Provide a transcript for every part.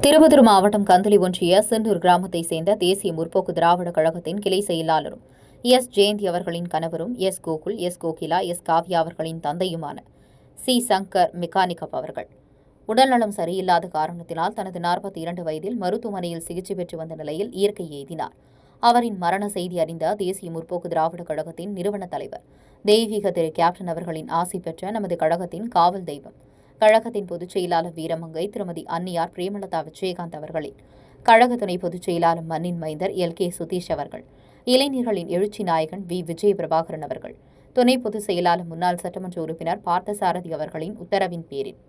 திருப்பத்தூர் மாவட்டம் கந்தளி ஒன்றிய செந்தூர் கிராமத்தைச் சேர்ந்த தேசிய முற்போக்கு திராவிட கழகத்தின் கிளை செயலாளரும் எஸ் ஜெயந்தி அவர்களின் கணவரும் S Gokul, S Gokila, S Kavya அவர்களின் தந்தையுமான சி சங்கர் மெக்கானிக்கப் அவர்கள் உடல்நலம் சரியில்லாத காரணத்தினால் தனது 42 வயதில் மருத்துவமனையில் சிகிச்சை பெற்று வந்த நிலையில் இயற்கை எய்தினார். அவரின் மரண செய்தி அறிந்த தேசிய முற்போக்கு திராவிட கழகத்தின் நிறுவன தலைவர் தெய்வீக திரு கேப்டன் அவர்களின் ஆசி பெற்ற நமது கழகத்தின் காவல் தெய்வம் கழகத்தின் பொதுச் செயலாளர் வீரமங்கை திருமதி அன்னியார் பிரேமலதா விஜயகாந்த் அவர்களின் கழக துணை பொதுச் செயலாளர் மண்ணின் மைந்தர் எல் கே சுதீஷ் அவர்கள், இளைஞர்களின் எழுச்சி நாயகன் வி விஜய பிரபாகரன் அவர்கள், துணை பொதுச் செயலாளர் முன்னாள் சட்டமன்ற உறுப்பினர் பார்த்தசாரதி அவர்களின் உத்தரவின் பேரில்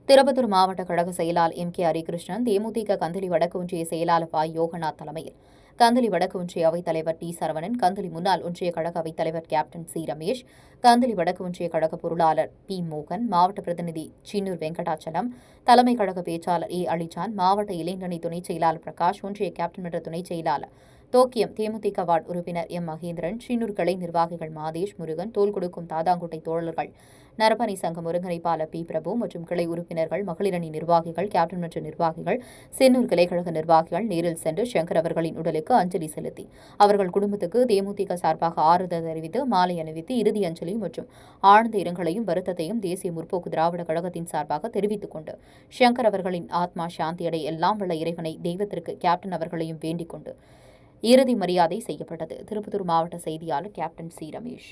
திருப்பத்தூர் மாவட்ட கழக செயலாளர் எம் கே ஹரிகிருஷ்ணன், தேமுதிக கந்தளி வடக்கு ஒன்றிய செயலாளர் வ யோகநாத் தலைமையில் கந்தளி வடக்கு ஒன்றிய அவைத்தலைவர் டி சரவணன், கந்தளி முன்னாள் ஒன்றிய கழக அவைத்தலைவர் கேப்டன் சி ரமேஷ், கந்தளி வடக்கு ஒன்றிய கழக பொருளாளர் பி மோகன், மாவட்ட பிரதிநிதி சின்னூர் வெங்கடாச்சலம், தலைமை கழக பேச்சாளர் ஏ அலிஜான், மாவட்ட இளைஞரணி துணைச் செயலாளர் பிரகாஷ், ஒன்றிய கேப்டன் மன்ற துணைச் செயலாளர் தோக்கியம், தேமுதிக வார்டு உறுப்பினர் எம் மகேந்திரன், சின்னூர் கிளை நிர்வாகிகள் மாதேஷ், முருகன், தோல் கொடுக்கும் தாதாங்குட்டை தோழர்கள், நரபணி சங்க ஒருங்கிணைப்பாளர் பி பிரபு மற்றும் கிளை உறுப்பினர்கள், மகளிரணி நிர்வாகிகள், கேப்டன் மன்ற நிர்வாகிகள், சென்னூர் கிளைக்கழக நிர்வாகிகள் நேரில் சென்று சங்கர் அவர்களின் உடலுக்கு அஞ்சலி செலுத்தி அவர்கள் குடும்பத்துக்கு தேமுதிக சார்பாக ஆறுதல் தெரிவித்து மாலை அணிவித்து இறுதி அஞ்சலி மற்றும் ஆழ்ந்த இரங்கலையும் வருத்தத்தையும் தேசிய முற்போக்கு திராவிட கழகத்தின் சார்பாக தெரிவித்துக் கொண்டு சங்கர் அவர்களின் ஆத்மா சாந்தியடைய எல்லாம் வல்ல இறைவனை தெய்வத்திற்கு கேப்டன் அவர்களையும் வேண்டிக் கொண்டு இறுதி மரியாதை செய்யப்பட்டது. திருப்பத்தூர் மாவட்ட செய்தியாளர் கேப்டன் சி ரமேஷ்.